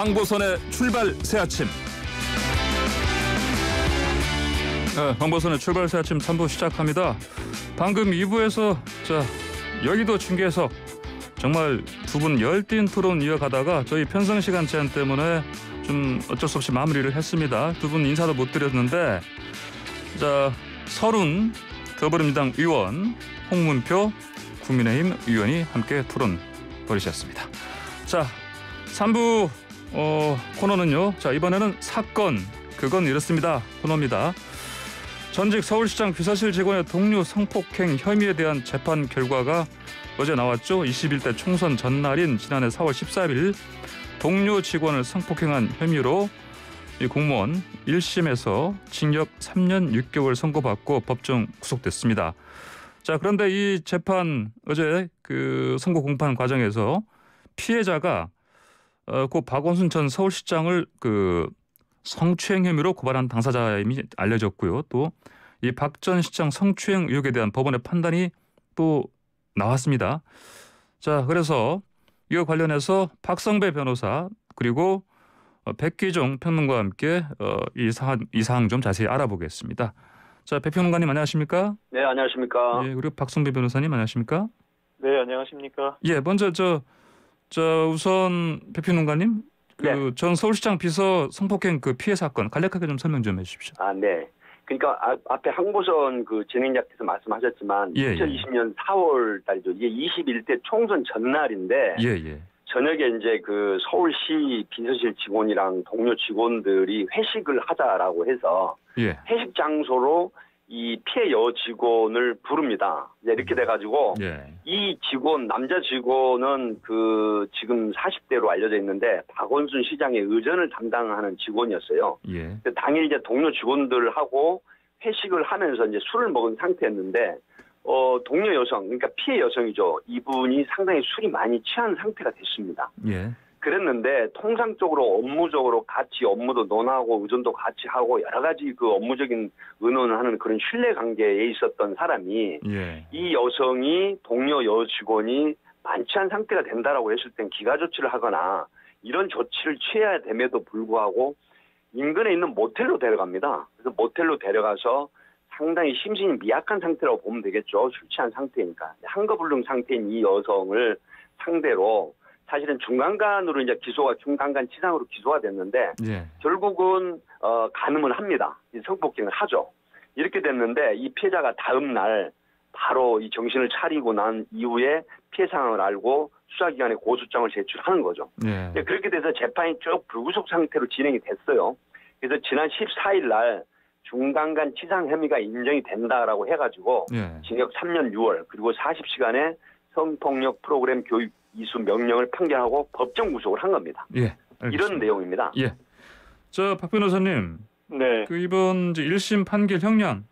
황보선의 출발 새아침. 황보선의 출발 새아침 3부 시작합니다. 방금 2부에서 여의도 중계석 정말 두 분 열띤 토론 이어가다가 저희 편성시간 제한 때문에 좀 어쩔 수 없이 마무리를 했습니다. 두 분 인사도 못 드렸는데 서른 더불어민주당 의원, 홍문표 국민의힘 의원이 함께 토론 벌이셨습니다. 3부 코너는요. 이번에는 사건 그건 이렇습니다. 코너입니다. 전직 서울시장 비서실 직원의 동료 성폭행 혐의에 대한 재판 결과가 어제 나왔죠. 21대 총선 전날인 지난해 4월 14일 동료 직원을 성폭행한 혐의로 이 공무원 1심에서 징역 3년 6개월 선고받고 법정 구속됐습니다. 그런데 이 재판 어제 그 선고 공판 과정에서 피해자가 고 박원순 전 서울시장을 그 성추행 혐의로 고발한 당사자임이 알려졌고요. 또 이 박 전 시장 성추행 의혹에 대한 법원의 판단이 또 나왔습니다. 그래서 이와 관련해서 박성배 변호사 그리고 백기종 평론가와 함께 이 사항 좀 자세히 알아보겠습니다. 백 평론가님 안녕하십니까? 네, 안녕하십니까? 예, 그리고 박성배 변호사님 안녕하십니까? 네, 안녕하십니까? 예, 먼저 우선 백 평론가님 전 서울시장 비서 성폭행 그 피해 사건 간략하게 좀 설명 좀 해주십시오. 네. 그러니까 앞에 황보선 그 진행자께서 말씀하셨지만 2020년 4월 달이죠. 이게 21대 총선 전날인데 저녁에 이제 그 서울시 비서실 직원이랑 동료 직원들이 회식을 하자라고 해서 회식 장소로 이 피해 여 직원을 부릅니다. 이렇게 돼가지고 이 직원 남자 직원은 그 지금 40대로 알려져 있는데 박원순 시장의 의전을 담당하는 직원이었어요. 당일 이제 동료 직원들하고 회식을 하면서 이제 술을 먹은 상태였는데 동료 여성 그러니까 피해 여성이죠. 이분이 상당히 술이 많이 취한 상태가 됐습니다. 그랬는데 통상적으로 업무적으로 같이 업무도 논하고 의존도 같이 하고 여러 가지 그 업무적인 의논을 하는 그런 신뢰 관계에 있었던 사람이 이 여성이 동료 여 직원이 만취한 상태가 된다라고 했을 땐 기가 조치를 하거나 이런 조치를 취해야 됨에도 불구하고 인근에 있는 모텔로 데려갑니다. 그래서 모텔로 데려가서 상당히 심신이 미약한 상태라고 보면 되겠죠. 술 취한 상태니까. 한거불능 상태인 이 여성을 상대로 사실은 중간간으로 이제 중간간 치상으로 기소가 됐는데 결국은 간음을 합니다. 성폭행을 하죠. 이렇게 됐는데 이 피해자가 다음 날 바로 이 정신을 차리고 난 이후에 피해 상황을 알고 수사기관에 고소장을 제출하는 거죠. 그렇게 돼서 재판이 쭉 불구속 상태로 진행이 됐어요. 그래서 지난 14일 날 중간간 치상 혐의가 인정이 된다라고 해가지고 징역 3년 6월 그리고 40시간의 성폭력 프로그램 교육 이수 명령을 판결하고 법정 구속을 한 겁니다. 이런 내용입니다. 박 변호사님. 그 이번 이제 1심 판결 형량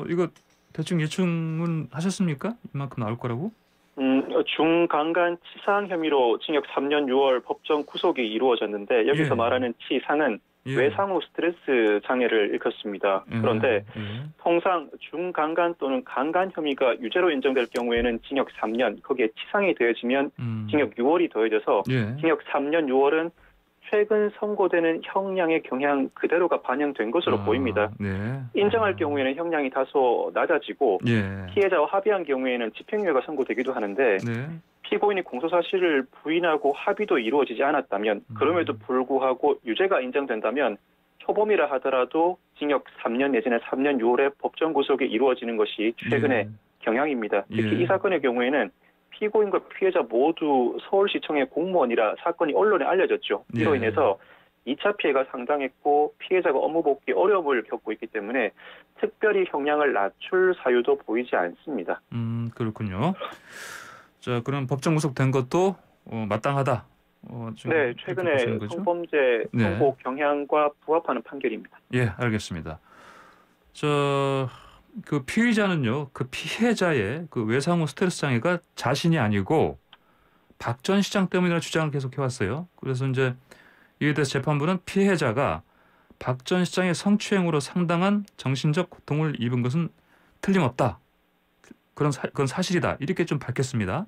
이거 대충 예측은 하셨습니까? 이만큼 나올 거라고? 중강간 치상 혐의로 징역 3년 6월 법정 구속이 이루어졌는데 여기서 말하는 치상은 외상후 스트레스 장애를 일컫습니다. 그런데 통상 중강간 또는 강간 혐의가 유죄로 인정될 경우에는 징역 3년, 거기에 치상이 더해지면 징역 6월이 더해져서 징역 3년 6월은 최근 선고되는 형량의 경향 그대로가 반영된 것으로 보입니다. 인정할 경우에는 형량이 다소 낮아지고 피해자와 합의한 경우에는 집행유예가 선고되기도 하는데 피고인이 공소사실을 부인하고 합의도 이루어지지 않았다면 그럼에도 불구하고 유죄가 인정된다면 초범이라 하더라도 징역 3년 내지는 3년 6월에 법정 구속이 이루어지는 것이 최근의 경향입니다. 특히 이 사건의 경우에는 피고인과 피해자 모두 서울시청의 공무원이라 사건이 언론에 알려졌죠. 이로 인해서 2차 피해가 상당했고 피해자가 업무 복귀 어려움을 겪고 있기 때문에 특별히 형량을 낮출 사유도 보이지 않습니다. 그렇군요. 그럼 법정 구속된 것도 마땅하다. 최근에 성범죄 선고 경향과 부합하는 판결입니다. 알겠습니다. 그 피의자는요, 그 피해자의 그 외상후 스트레스 장애가 자신이 아니고 박 전 시장 때문이라는 주장을 계속 해왔어요. 그래서 이제 이에 대해서 재판부는 피해자가 박 전 시장의 성추행으로 상당한 정신적 고통을 입은 것은 틀림없다. 그건 사실이다. 이렇게 좀 밝혔습니다.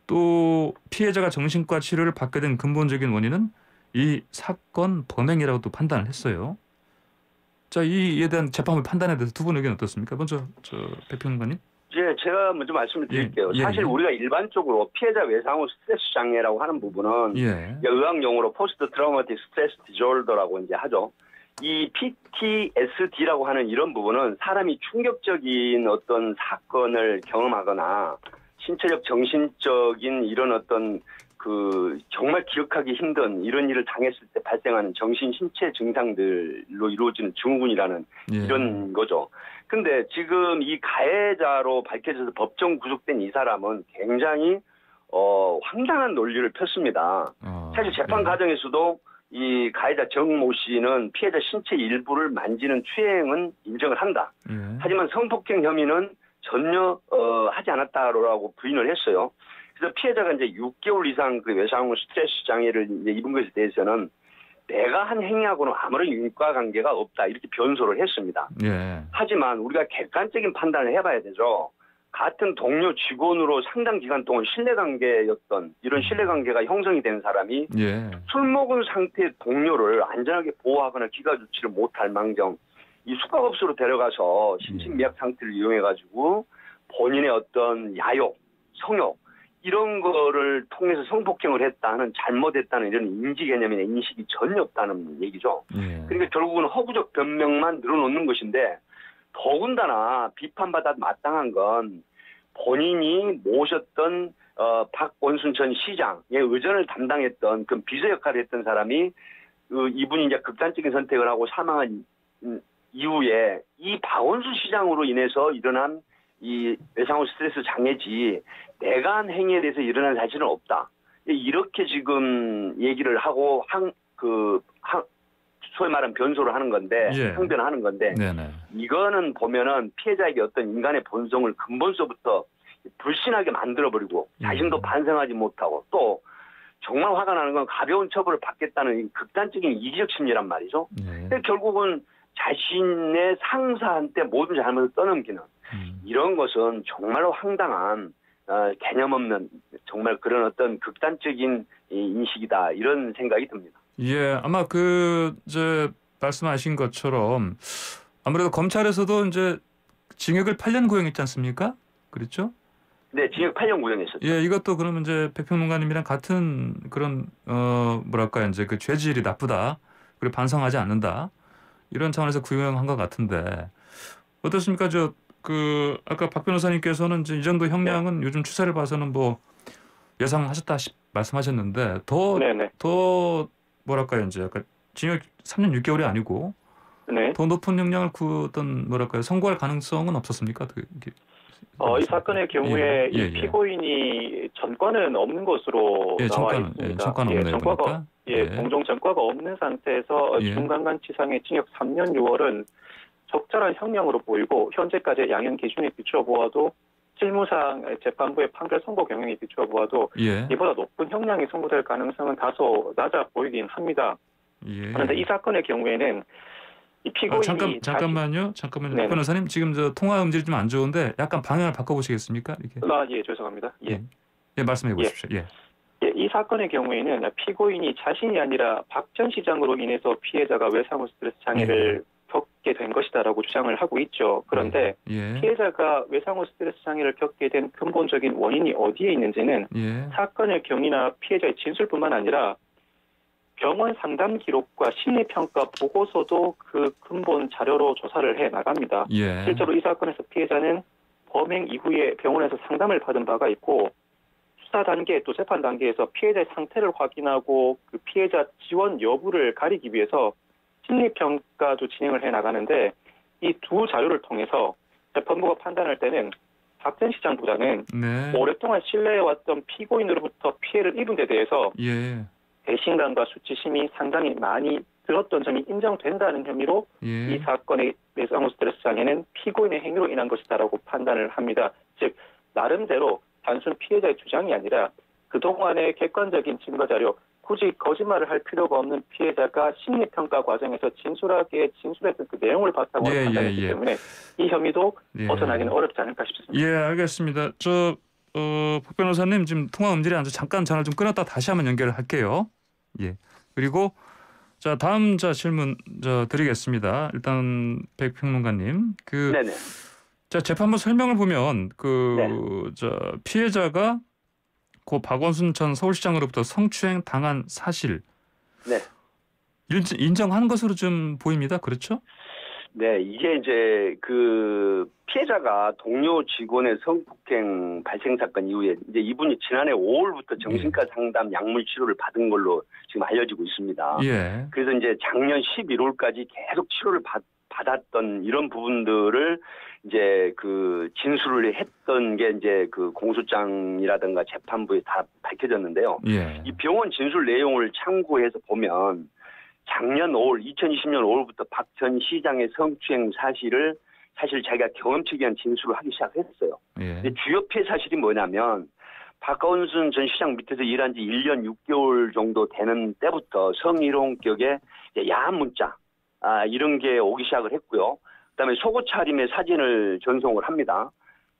또 피해자가 정신과 치료를 받게 된 근본적인 원인은 이 사건 범행이라고도 판단을 했어요. 자, 이에 대한 재판부 판단에 대해서 두 분 의견 어떻습니까? 먼저 백평론가님. 예, 제가 먼저 말씀을 드릴게요. 사실 우리가 일반적으로 피해자 외상 후 스트레스 장애라고 하는 부분은 의학 용어로 포스트 트라우마틱 스트레스 디조더라고 이제 하죠. 이 PTSD라고 하는 이런 부분은 사람이 충격적인 어떤 사건을 경험하거나 신체적, 정신적인 이런 어떤 정말 기억하기 힘든 이런 일을 당했을 때 발생하는 정신, 신체 증상들로 이루어지는 증후군이라는 이런 거죠. 근데 지금 이 가해자로 밝혀져서 법정 구속된 이 사람은 굉장히 황당한 논리를 폈습니다. 사실 재판 과정에서도 이 가해자 정모 씨는 피해자 신체 일부를 만지는 추행은 인정을 한다. 하지만 성폭행 혐의는 전혀 하지 않았다라고 부인을 했어요. 그래서 피해자가 이제 6개월 이상 그 외상 후 스트레스 장애를 이제 입은 것에 대해서는 내가 한 행위하고는 아무런 인과관계가 없다 이렇게 변소를 했습니다. 하지만 우리가 객관적인 판단을 해봐야 되죠. 같은 동료 직원으로 상당 기간 동안 신뢰관계였던 이런 신뢰관계가 형성이 된 사람이 술 먹은 상태의 동료를 안전하게 보호하거나 기가 조치를 못할 망정 이 숙박업소로 데려가서 심신미약 상태를 이용해가지고 본인의 어떤 야욕, 성욕 이런 거를 통해서 성폭행을 했다는 잘못했다는 이런 인지 개념이나 인식이 전혀 없다는 얘기죠. 그러니까 결국은 허구적 변명만 늘어놓는 것인데 더군다나 비판받아 마땅한 건 본인이 모셨던 박원순 전 시장의 의전을 담당했던 그 비서 역할을 했던 사람이 이분이 이제 극단적인 선택을 하고 사망한 이후에 이 박원순 시장으로 인해서 일어난 이 외상 후 스트레스 장애지 내가 한 행위에 대해서 일어난 사실은 없다. 이렇게 지금 얘기를 하고 소위 말하는 변소를 하는 건데 항변하는 건데 이거는 보면은 피해자에게 어떤 인간의 본성을 근본서부터 불신하게 만들어버리고 자신도 반성하지 못하고 또 정말 화가 나는 건 가벼운 처벌을 받겠다는 극단적인 이기적 심리란 말이죠. 결국은 자신의 상사한테 모든 잘못을 떠넘기는 이런 것은 정말로 황당한 개념 없는 정말 그런 어떤 극단적인 인식이다 이런 생각이 듭니다. 예, 아마 말씀하신 것처럼 아무래도 검찰에서도 이제 징역을 8년 구형했지 않습니까? 그렇죠? 네, 징역 8년 구형했었죠. 예, 이것도 그러면 이제 백평론가님이랑 같은 그런 뭐랄까 이제 그 죄질이 나쁘다, 그리고 반성하지 않는다 이런 차원에서 구형한 것 같은데 어떻습니까? 아까 박 변호사님께서는 이제 이 정도 형량은 요즘 추세를 봐서는 뭐 예상하셨다 말씀하셨는데 더 뭐랄까요 이제 약간 징역 3년 6개월이 아니고 더 높은 형량을 선고할 가능성은 없었습니까? 이 사건의 경우에 이 피고인이 전과는 없는 것으로 나와 있습니다. 전과는 없네요. 공정 전과가 없는 상태에서 중간간치상의 징역 3년 6월은 적절한 형량으로 보이고 현재까지의 양형 기준에 비추어 보아도 실무상 재판부의 판결 선고 경향에 비추어 보아도 이보다 높은 형량이 선고될 가능성은 다소 낮아 보이긴 합니다. 그런데 이 사건의 경우에는 이 피고인이 잠깐만요. 박 변호사님 지금 통화 음질이 좀 안 좋은데 약간 방향을 바꿔보시겠습니까? 이렇게. 죄송합니다. 말씀해 보십시오. 이 사건의 경우에는 피고인이 자신이 아니라 박 전 시장으로 인해서 피해자가 외상 후 스트레스 장애를 겪게 된 것이다라고 주장을 하고 있죠. 그런데 피해자가 외상 후 스트레스 장애를 겪게 된 근본적인 원인이 어디에 있는지는 사건의 경위나 피해자의 진술뿐만 아니라 병원 상담 기록과 심리평가 보고서도 그 근본 자료로 조사를 해 나갑니다. 실제로 이 사건에서 피해자는 범행 이후에 병원에서 상담을 받은 바가 있고 수사 단계 또 재판 단계에서 피해자의 상태를 확인하고 그 피해자 지원 여부를 가리기 위해서 심리평가도 진행을 해 나가는데 이 두 자료를 통해서 재판부가 판단할 때는 박 전 시장보다는 오랫동안 신뢰해왔던 피고인으로부터 피해를 입은 데 대해서 배신감과 수치심이 상당히 많이 들었던 점이 인정된다는 혐의로 이 사건의 외상 후 스트레스 장애는 피고인의 행위로 인한 것이다라고 판단을 합니다. 즉 나름대로 단순 피해자의 주장이 아니라 그동안의 객관적인 증거 자료, 굳이 거짓말을 할 필요가 없는 피해자가 심리평가 과정에서 진술하게 진술했던 그 내용을 바탕으로 판단했기 때문에 이 혐의도 벗어나기는 어렵지 않을까 싶습니다. 알겠습니다. 박 변호사님 지금 통화 음질이 안 좋아 잠깐 전화를 좀 끊었다 다시 한번 연결을 할게요. 예. 그리고 자 다음 질문 드리겠습니다. 일단 백평론가님 네네. 자 재판부 설명을 보면 피해자가 고 박원순 전 서울시장으로부터 성추행 당한 사실 네. 인정한 것으로 좀 보입니다. 그렇죠? 네, 이게 이제 그 피해자가 동료 직원의 성폭행 발생 사건 이후에 이제 이분이 지난해 5월부터 정신과 상담 약물 치료를 받은 걸로 지금 알려지고 있습니다. 예. 그래서 이제 작년 11월까지 계속 치료를 받았던 이런 부분들을 이제 그 진술을 했던 게 이제 그 공소장이라든가 재판부에 다 밝혀졌는데요. 예. 이 병원 진술 내용을 참고해서 보면 작년 5월, 2020년 5월부터 박 전 시장의 성추행 사실을 사실 자기가 경험치에 대한 진술을 하기 시작했어요. 예. 근데 주요 피해 사실이 뭐냐면 박원순 전 시장 밑에서 일한 지 1년 6개월 정도 되는 때부터 성희롱격의 야한 문자 이런 게 오기 시작을 했고요. 그다음에 속옷 차림의 사진을 전송을 합니다.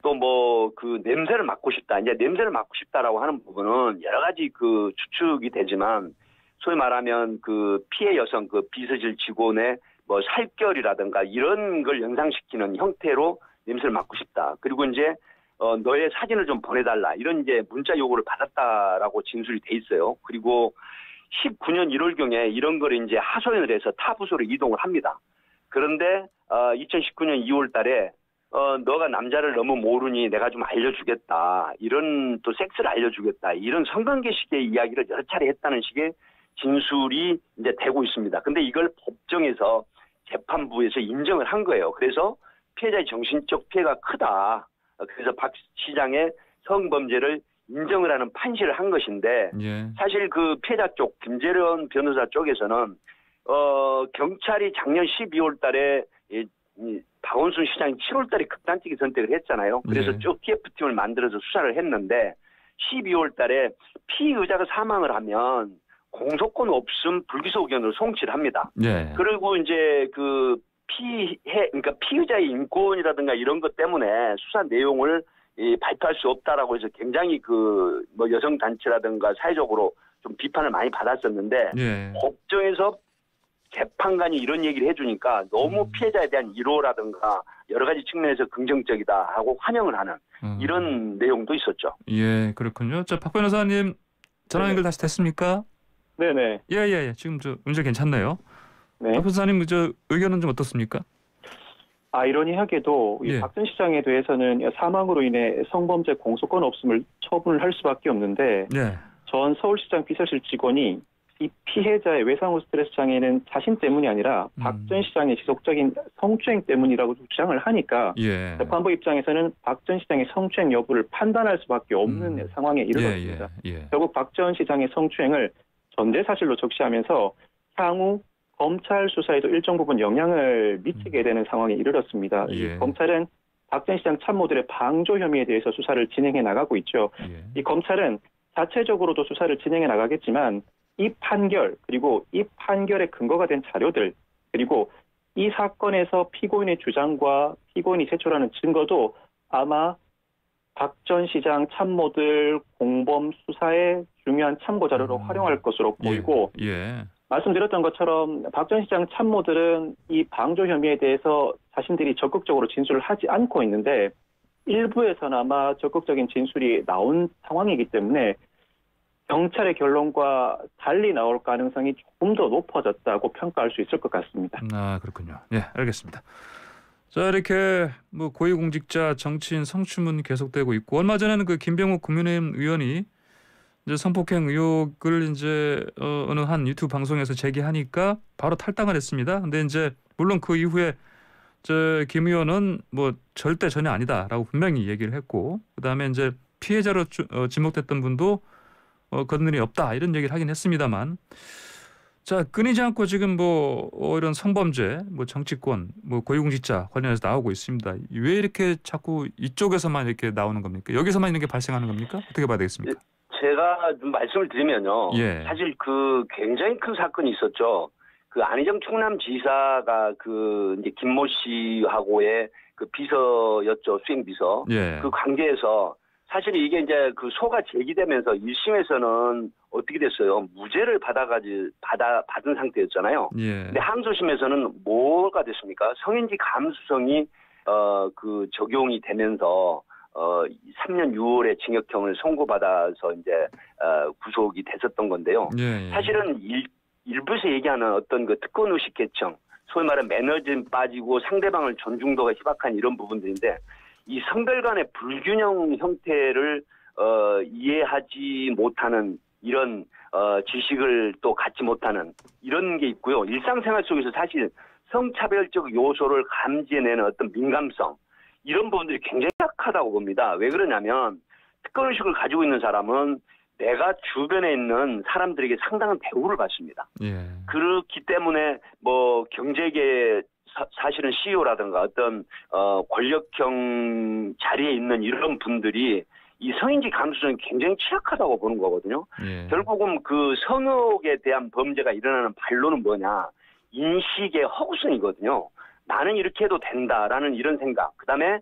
또 뭐 그 냄새를 맡고 싶다. 이제 냄새를 맡고 싶다라고 하는 부분은 여러 가지 그 추측이 되지만 소위 말하면 그 피해 여성 그 비서실 직원의 뭐 살결이라든가 이런 걸 연상시키는 형태로 냄새를 맡고 싶다. 그리고 이제 너의 사진을 좀 보내달라. 이런 이제 문자 요구를 받았다라고 진술이 돼 있어요. 그리고 19년 1월경에 이런 걸 이제 하소연을 해서 타 부서로 이동을 합니다. 그런데 2019년 2월 달에 너가 남자를 너무 모르니 내가 좀 알려주겠다. 이런 또 섹스를 알려주겠다. 이런 성관계식의 이야기를 여러 차례 했다는 식의 진술이 이제 되고 있습니다. 근데 이걸 법정에서 재판부에서 인정을 한 거예요. 그래서 피해자의 정신적 피해가 크다. 그래서 박 시장의 성범죄를 인정을 하는 판시를 한 것인데 예. 사실 그 피해자 쪽 김재련 변호사 쪽에서는 경찰이 작년 12월 달에 박원순 시장이 7월 달에 극단적인 선택을 했잖아요. 그래서 예. 쭉 TF팀을 만들어서 수사를 했는데 12월 달에 피의자가 사망을 하면 공소권 없음 불기소 의견으로 송치를 합니다. 예. 그리고 이제 그 그러니까 피의자의 인권이라든가 이런 것 때문에 수사 내용을 발표할 수 없다라고 해서 굉장히 그 뭐 여성 단체라든가 사회적으로 좀 비판을 많이 받았었는데 예. 법정에서 재판관이 이런 얘기를 해주니까 너무 피해자에 대한 위로라든가 여러 가지 측면에서 긍정적이다 하고 환영을 하는 이런 내용도 있었죠. 예, 그렇군요. 박 변호사님 전화 연결 다시 됐습니까? 네네. 예. 지금 음질 괜찮네요. 네. 박 변호사님 의견은 좀 어떻습니까? 아이러니하게도 예. 박 전 시장에 대해서는 사망으로 인해 성범죄 공소권 없음을 처분을 할 수밖에 없는데 예. 전 서울시장 비서실 직원이 이 피해자의 외상후 스트레스 장애는 자신 때문이 아니라 박 전 시장의 지속적인 성추행 때문이라고 주장을 하니까 예. 재판부 입장에서는 박 전 시장의 성추행 여부를 판단할 수밖에 없는 상황에 이르렀습니다. 예. 결국 박 전 시장의 성추행을 전제사실로 적시하면서 향후 검찰 수사에도 일정 부분 영향을 미치게 되는 상황에 이르렀습니다. 예. 검찰은 박 전 시장 참모들의 방조 혐의에 대해서 수사를 진행해 나가고 있죠. 예. 이 검찰은 자체적으로도 수사를 진행해 나가겠지만 이 판결 그리고 이 판결의 근거가 된 자료들 그리고 이 사건에서 피고인의 주장과 피고인이 제출하는 증거도 아마 박 전 시장 참모들 공범 수사의 중요한 참고 자료로 활용할 것으로 보이고 예. 말씀드렸던 것처럼 박 전 시장 참모들은 이 방조 혐의에 대해서 자신들이 적극적으로 진술을 하지 않고 있는데 일부에서는 아마 적극적인 진술이 나온 상황이기 때문에 경찰의 결론과 달리 나올 가능성이 조금 더 높아졌다고 평가할 수 있을 것 같습니다. 그렇군요. 예, 알겠습니다. 자, 이렇게 뭐 고위공직자 정치인 성추문 계속되고 있고 얼마 전에는 그 김병욱 국민의힘 의원이 이제 성폭행 의혹을 이제 어느 한 유튜브 방송에서 제기하니까 바로 탈당을 했습니다. 근데 이제 물론 그 이후에 김 의원은 뭐 절대 전혀 아니다라고 분명히 얘기를 했고 그다음에 이제 피해자로 지목됐던 분도 그런 일이 없다 이런 얘기를 하긴 했습니다만 자 끊이지 않고 지금 뭐 이런 성범죄 뭐 정치권 뭐 고위공직자 관련해서 나오고 있습니다. 왜 이렇게 자꾸 이쪽에서만 이렇게 나오는 겁니까? 여기서만 이런 게 발생하는 겁니까? 어떻게 봐야 되겠습니까? 제가 좀 말씀을 드리면요. 예. 사실 그 굉장히 큰 사건이 있었죠. 그 안희정 충남지사가 그 이제 김모 씨하고의 그 비서였죠. 수행비서. 예. 그 관계에서 사실 이게 이제 그 소가 제기되면서 1심에서는 어떻게 됐어요? 무죄를 받은 상태였잖아요. 예. 근데 항소심에서는 뭐가 됐습니까? 성인지 감수성이 그 적용이 되면서 3년 6월에 징역형을 선고받아서 이제 구속이 됐었던 건데요. 예. 사실은 일부에서 얘기하는 어떤 그 특권의식 계층, 소위 말하는 매너즘 빠지고 상대방을 존중도가 희박한 이런 부분들인데 이 성별 간의 불균형 형태를 이해하지 못하는 이런 지식을 또 갖지 못하는 이런 게 있고요. 일상생활 속에서 사실 성차별적 요소를 감지해내는 어떤 민감성 이런 부분들이 굉장히 약하다고 봅니다. 왜 그러냐면 특권의식을 가지고 있는 사람은 내가 주변에 있는 사람들에게 상당한 대우를 받습니다. 예. 그렇기 때문에 뭐 경제계 사실은 CEO라든가 어떤 권력형 자리에 있는 이런 분들이 이 성인지 감수성이 굉장히 취약하다고 보는 거거든요. 예. 결국은 그 성역에 대한 범죄가 일어나는 반론은 뭐냐. 인식의 허구성이거든요. 나는 이렇게 해도 된다라는 이런 생각. 그다음에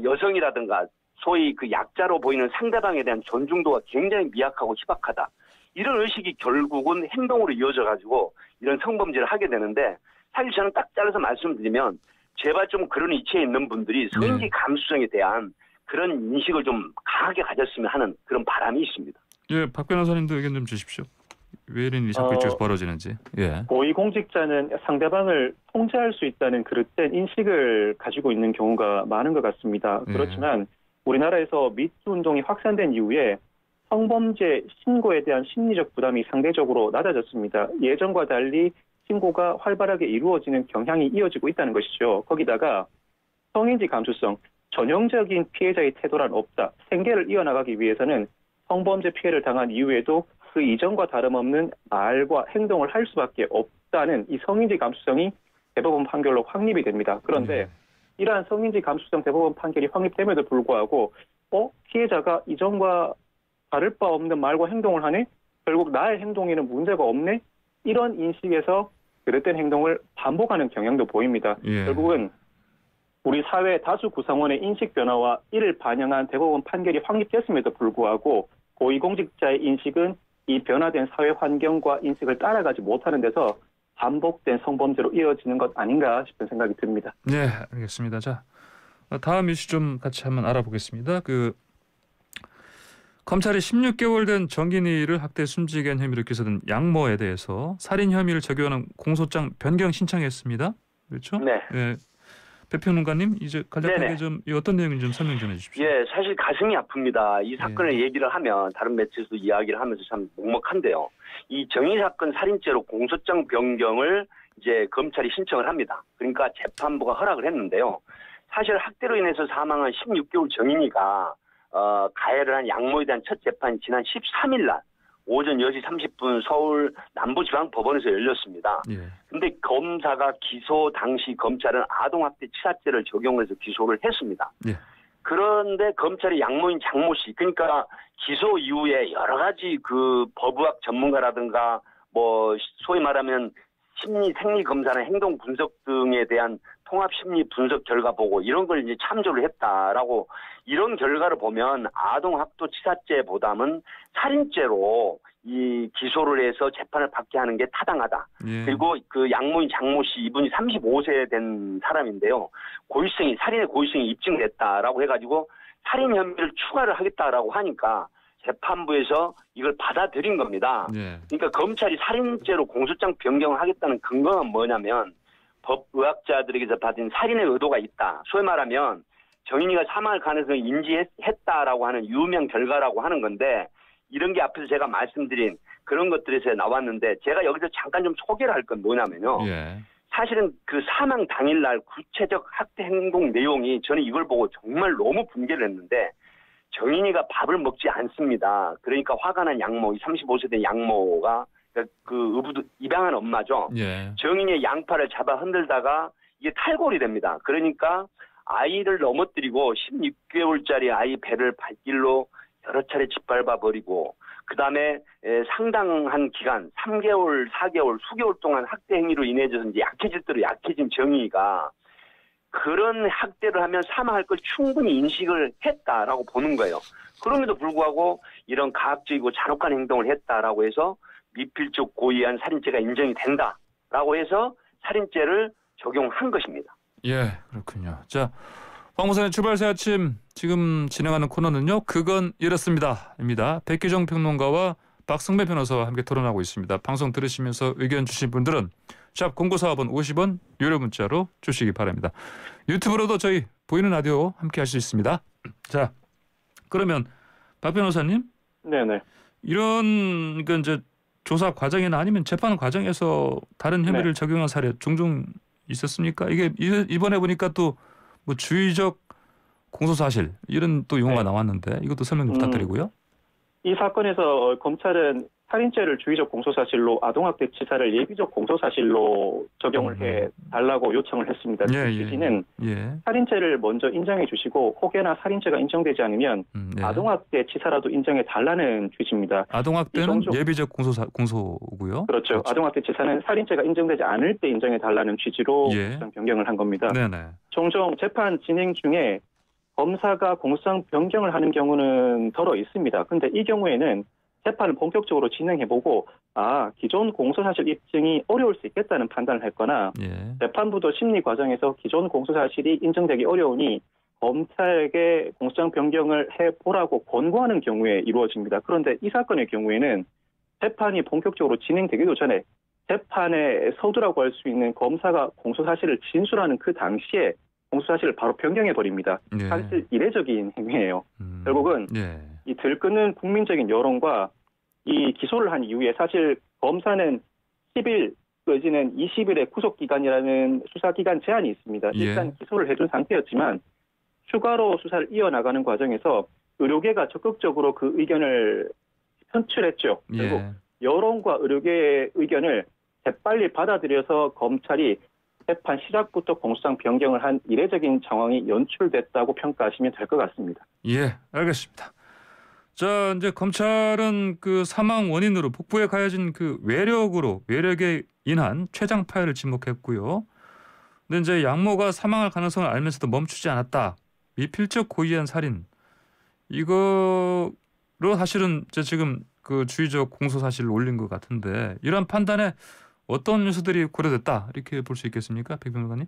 여성이라든가 소위 그 약자로 보이는 상대방에 대한 존중도가 굉장히 미약하고 희박하다. 이런 의식이 결국은 행동으로 이어져 가지고 이런 성범죄를 하게 되는데 사실 저는 딱 잘라서 말씀드리면 제발 좀 그런 이치에 있는 분들이 성인지 감수성에 대한 그런 인식을 좀 강하게 가졌으면 하는 그런 바람이 있습니다. 예, 박 변호사님도 의견 좀 주십시오. 왜 이런 일이 자꾸 이쪽에서 벌어지는지. 예. 고위공직자는 상대방을 통제할 수 있다는 그릇된 인식을 가지고 있는 경우가 많은 것 같습니다. 그렇지만 우리나라에서 미투 운동이 확산된 이후에 성범죄 신고에 대한 심리적 부담이 상대적으로 낮아졌습니다. 예전과 달리 신고가 활발하게 이루어지는 경향이 이어지고 있다는 것이죠. 거기다가 성인지 감수성, 전형적인 피해자의 태도란 없다. 생계를 이어나가기 위해서는 성범죄 피해를 당한 이후에도 그 이전과 다름없는 말과 행동을 할 수밖에 없다는 이 성인지 감수성이 대법원 판결로 확립이 됩니다. 그런데 이러한 성인지 감수성 대법원 판결이 확립됨에도 불구하고 피해자가 이전과 다를 바 없는 말과 행동을 하네? 결국 나의 행동에는 문제가 없네? 이런 인식에서 그릇된 행동을 반복하는 경향도 보입니다. 예. 결국은 우리 사회 다수 구성원의 인식 변화와 이를 반영한 대법원 판결이 확립됐음에도 불구하고 고위공직자의 인식은 이 변화된 사회 환경과 인식을 따라가지 못하는 데서 반복된 성범죄로 이어지는 것 아닌가 싶은 생각이 듭니다. 네, 알겠습니다. 자, 다음 이슈 좀 같이 한번 알아보겠습니다. 검찰이 16개월 된 정gin이를 학대 숨지게 한 혐의로 기소된 양모에 대해서 살인 혐의를 적용하는 공소장 변경 신청했습니다. 그렇죠? 네. 예. 배평론가님 이제 간략하게 좀 어떤 내용인지 좀 설명 좀 해주십시오. 예, 사실 가슴이 아픕니다. 이 사건을 얘기를 하면 다른 매체에서도 이야기를 하면서 참 먹먹한데요. 이 정의 사건 살인죄로 공소장 변경을 이제 검찰이 신청을 합니다. 그러니까 재판부가 허락을 했는데요. 사실 학대로 인해서 사망한 16개월 정인이가 가해를 한 양모에 대한 첫 재판이 지난 13일 날 오전 10시 30분 서울 남부지방법원에서 열렸습니다. 그런데 검사가 기소 당시 검찰은 아동학대 치사죄를 적용해서 기소를 했습니다. 그런데 검찰이 양모인 장모 씨, 그러니까 기소 이후에 여러 가지 그 법의학 전문가라든가 뭐 소위 말하면 심리 생리 검사나 행동 분석 등에 대한 통합 심리 분석 결과 보고 이런 걸 이제 참조를 했다라고 이런 결과를 보면 아동 학도 치사죄보다는 살인죄로 이 기소를 해서 재판을 받게 하는 게 타당하다. 그리고 그 양모인 장모 씨 이분이 35세 된 사람인데요. 살인의 고의성이 입증됐다라고 해가지고 살인 혐의를 추가를 하겠다라고 하니까 재판부에서 이걸 받아들인 겁니다. 그러니까 검찰이 살인죄로 공소장 변경을 하겠다는 근거가 뭐냐면 법의학자들에게서 받은 살인의 의도가 있다. 소위 말하면 정인이가 사망할 가능성을 인지했다라고 하는 유명 결과라고 하는 건데 이런 게 앞에서 제가 말씀드린 그런 것들에서 나왔는데 제가 여기서 잠깐 좀 소개를 할 건 뭐냐면요. 사실은 그 사망 당일날 구체적 학대 행동 내용이 저는 이걸 보고 정말 너무 분개를 했는데 정인이가 밥을 먹지 않습니다. 그러니까 화가 난 양모, 35세 된 양모가 입양한 엄마죠. 정인이의 양팔을 잡아 흔들다가 이게 탈골이 됩니다. 그러니까 아이를 넘어뜨리고 16개월짜리 아이 배를 발길로 여러 차례 짓밟아 버리고 그다음에 상당한 기간 3개월, 4개월, 수개월 동안 학대 행위로 인해서 이제 약해질 대로 약해진 정인이가 그런 학대를 하면 사망할 걸 충분히 인식을 했다라고 보는 거예요. 그럼에도 불구하고 이런 가학적이고 잔혹한 행동을 했다라고 해서 미필적 고의한 살인죄가 인정이 된다라고 해서 살인죄를 적용한 것입니다. 예, 그렇군요. 자, 황무선의 출발새 아침 지금 진행하는 코너는요. 그건 이렇습니다.입니다. 백기정 평론가와 박승배 변호사와 함께 토론하고 있습니다. 방송 들으시면서 의견 주신 분들은 샵 0945번 50원 유료 문자로 주시기 바랍니다. 유튜브로도 저희 보이는 라디오 함께 할 수 있습니다. 자, 그러면 박 변호사님. 네네. 이런 그 이제 조사 과정이나 아니면 재판 과정에서 다른 혐의를 적용한 사례 종종 있었습니까? 이게 이번에 보니까 또 뭐 주의적 공소사실 이런 또 용어가 나왔는데 이것도 설명 좀 부탁드리고요. 이 사건에서 검찰은 살인죄를 주의적 공소사실로 아동학대 치사를 예비적 공소사실로 적용을 해달라고 요청을 했습니다. 취지는 살인죄를 먼저 인정해 주시고 혹여나 살인죄가 인정되지 않으면 아동학대 치사라도 인정해 달라는 취지입니다. 아동학대는 예비적 공소고요. 그렇죠. 아동학대 치사는 살인죄가 인정되지 않을 때 인정해 달라는 취지로 공소장 변경을 한 겁니다. 네네. 종종 재판 진행 중에 검사가 공소장 변경을 하는 경우는 더러 있습니다. 근데 이 경우에는 재판을 본격적으로 진행해보고 기존 공소사실 입증이 어려울 수 있겠다는 판단을 했거나 재판부도 심리 과정에서 기존 공소사실이 인정되기 어려우니 검찰에게 공소장 변경을 해보라고 권고하는 경우에 이루어집니다. 그런데 이 사건의 경우에는 재판이 본격적으로 진행되기도 전에 재판에 서두라고 할 수 있는 검사가 공소사실을 진술하는 그 당시에 공소사실을 바로 변경해버립니다. 사실 이례적인 행위예요. 결국은 이 들끓는 국민적인 여론과 이 기소를 한 이후에 사실 검사는 10일 내지는 20일의 구속기간이라는 수사기간 제한이 있습니다. 일단 기소를 해준 상태였지만 추가로 수사를 이어나가는 과정에서 의료계가 적극적으로 그 의견을 편출했죠. 그리고 여론과 의료계의 의견을 재빨리 받아들여서 검찰이 재판 시작부터 공소장 변경을 한 이례적인 상황이 연출됐다고 평가하시면 될 것 같습니다. 예, 알겠습니다. 자, 이제 검찰은 그 사망 원인으로 복부에 가해진 그 외력에 인한 췌장 파열을 지목했고요. 근데 이제 양모가 사망할 가능성을 알면서도 멈추지 않았다. 미필적 고의한 살인. 이거로 사실은 이제 지금 그 주의적 공소 사실을 올린 것 같은데 이런 판단에 어떤 요소들이 고려됐다 이렇게 볼 수 있겠습니까, 백 변호사님?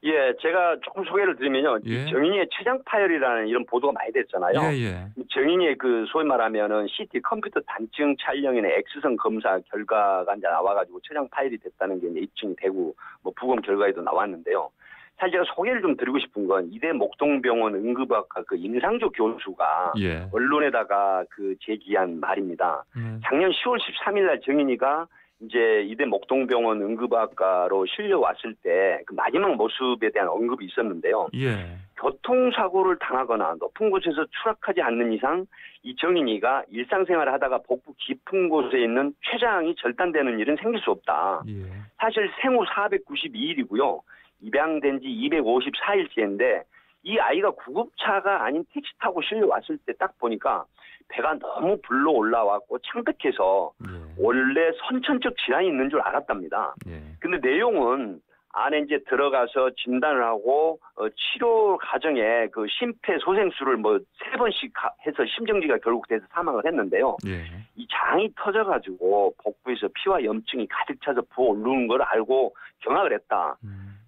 예, 제가 조금 소개를 드리면요. 정인이의 췌장 파열이라는 이런 보도가 많이 됐잖아요. 정인이의 그 소위 말하면은 CT 컴퓨터 단층 촬영이나 X선 검사 결과가 이제 나와가지고 췌장 파열이 됐다는 게 이제 입증이 되고 뭐 부검 결과에도 나왔는데요. 사실 제가 소개를 좀 드리고 싶은 건 이대 목동병원 응급학과 그 임상조 교수가 언론에다가 그 제기한 말입니다. 작년 10월 13일 날 정인이가 이제 이대 목동병원 응급학과로 실려왔을 때 그 마지막 모습에 대한 언급이 있었는데요. 교통사고를 당하거나 높은 곳에서 추락하지 않는 이상 이 정인이가 일상생활을 하다가 복부 깊은 곳에 있는 췌장이 절단되는 일은 생길 수 없다. 사실 생후 492일이고요. 입양된 지 254일째인데 이 아이가 구급차가 아닌 택시 타고 실려왔을 때 딱 보니까 배가 너무 불러 올라왔고 창백해서 원래 선천적 질환이 있는 줄 알았답니다. 근데 내용은 안에 이제 들어가서 진단을 하고 치료 과정에 그 심폐소생술을 뭐 3번씩 해서 심정지가 결국 돼서 사망을 했는데요. 이 장이 터져가지고 복부에서 피와 염증이 가득 차서 부어오르는 걸 알고 경악을 했다.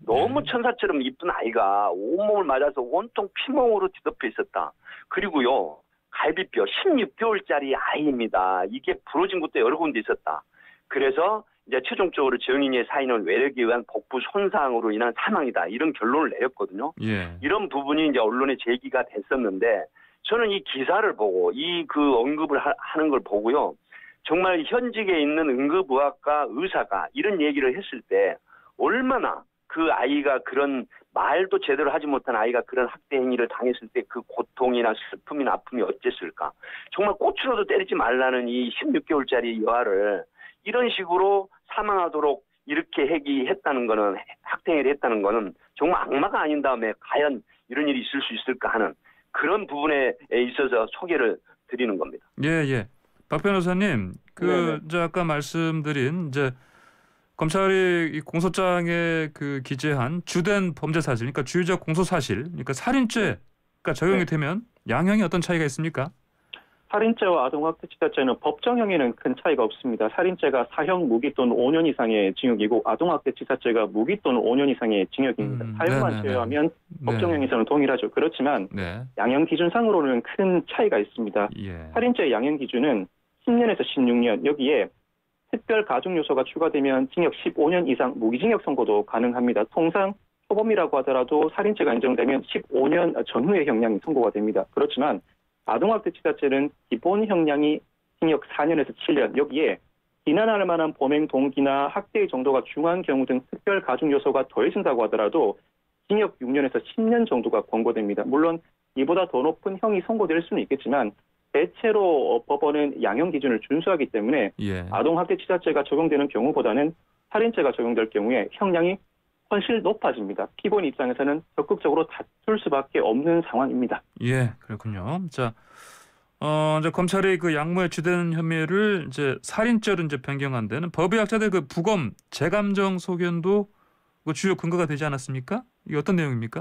너무 천사처럼 이쁜 아이가 온몸을 맞아서 온통 피멍으로 뒤덮여 있었다. 그리고요. 갈비뼈 16개월짜리 아이입니다. 이게 부러진 것도 여러 군데 있었다. 그래서 이제 최종적으로 정인이의 사인은 외력에 의한 복부 손상으로 인한 사망이다. 이런 결론을 내렸거든요. 이런 부분이 이제 언론에 제기가 됐었는데 저는 이 기사를 보고 이 그 언급을 하는 걸 보고요. 정말 현직에 있는 응급의학과 의사가 이런 얘기를 했을 때 얼마나 그 아이가 그런 말도 제대로 하지 못한 아이가 그런 학대 행위를 당했을 때 그 고통이나 슬픔이나 아픔이 어땠을까. 정말 꽃으로도 때리지 말라는 이 16개월짜리 여아를 이런 식으로 사망하도록 이렇게 했다는 거는 학대행위를 했다는 거는 정말 악마가 아닌 다음에 과연 이런 일이 있을 수 있을까 하는 그런 부분에 있어서 소개를 드리는 겁니다. 박 변호사님, 이제 아까 말씀드린 이제 검찰이 이 공소장에 그 기재한 주된 범죄 사실, 그러니까 주의적 공소 사실, 그러니까 살인죄가 적용이 되면 양형이 어떤 차이가 있습니까? 살인죄와 아동학대치사죄는 법정형에는 큰 차이가 없습니다. 살인죄가 사형 무기 또는 5년 이상의 징역이고 아동학대치사죄가 무기 또는 5년 이상의 징역입니다. 사형만 제외하면 법정형에서는 동일하죠. 그렇지만 양형 기준상으로는 큰 차이가 있습니다. 살인죄의 양형 기준은 10년에서 16년, 여기에 특별 가중 요소가 추가되면 징역 15년 이상 무기징역 선고도 가능합니다. 통상 초범이라고 하더라도 살인죄가 인정되면 15년 전후의 형량이 선고가 됩니다. 그렇지만 아동학대치사죄는 기본 형량이 징역 4년에서 7년, 여기에 비난할 만한 범행 동기나 학대의 정도가 중한 경우 등 특별 가중 요소가 더해진다고 하더라도 징역 6년에서 10년 정도가 권고됩니다. 물론 이보다 더 높은 형이 선고될 수는 있겠지만 대체로 법원은 양형 기준을 준수하기 때문에 아동학대치사죄가 적용되는 경우보다는 살인죄가 적용될 경우에 형량이 훨씬 높아집니다. 피고인 입장에서는 적극적으로 다툴 수밖에 없는 상황입니다. 예, 그렇군요. 자, 이제 검찰이 그 양모의 주된 혐의를 이제 살인죄로 이제 변경한 데는 법의학자들 그 부검 재감정 소견도 그 주요 근거가 되지 않았습니까? 이게 어떤 내용입니까?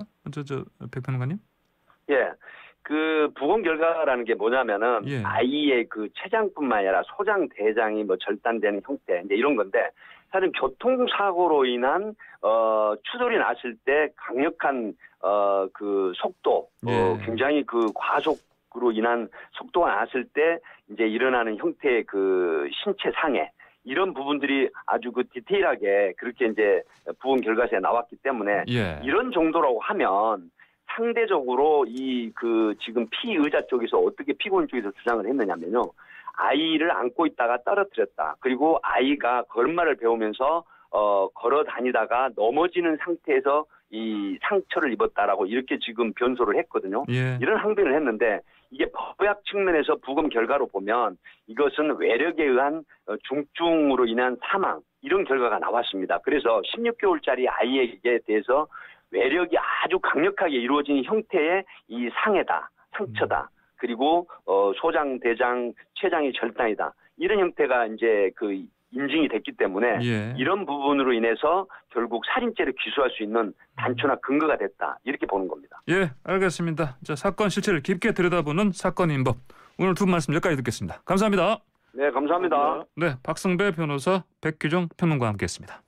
백 평론가님? 예. 그 부검 결과라는 게 뭐냐면은 아이의 그 췌장뿐만 아니라 소장, 대장이 뭐 절단되는 형태 이제 이런 건데 사실 교통사고로 인한 추돌이 났을 때 강력한 그 속도 굉장히 그 과속으로 인한 속도가 났을 때 이제 일어나는 형태의 그 신체 상해 이런 부분들이 아주 그 디테일하게 그렇게 이제 부검 결과서에 나왔기 때문에 이런 정도라고 하면 상대적으로 이 그 지금 피의자 쪽에서 어떻게 피고인 쪽에서 주장을 했느냐면요. 아이를 안고 있다가 떨어뜨렸다. 그리고 아이가 걸음마를 배우면서 걸어 다니다가 넘어지는 상태에서 이 상처를 입었다라고 이렇게 지금 변소를 했거든요. 이런 항변을 했는데 이게 법의학 측면에서 부검 결과로 보면 이것은 외력에 의한 중증으로 인한 사망 이런 결과가 나왔습니다. 그래서 16개월짜리 아이에게 대해서 외력이 아주 강력하게 이루어진 형태의 이 상해다, 상처다. 그리고 소장, 대장, 췌장이 절단이다. 이런 형태가 이제 그 인증이 됐기 때문에 이런 부분으로 인해서 결국 살인죄를 기소할 수 있는 단초나 근거가 됐다. 이렇게 보는 겁니다. 예, 알겠습니다. 자, 사건 실체를 깊게 들여다보는 사건 인법. 오늘 두 분 말씀 여기까지 듣겠습니다. 감사합니다. 네, 감사합니다. 네, 박성배 변호사, 백규정 평론가와 함께했습니다.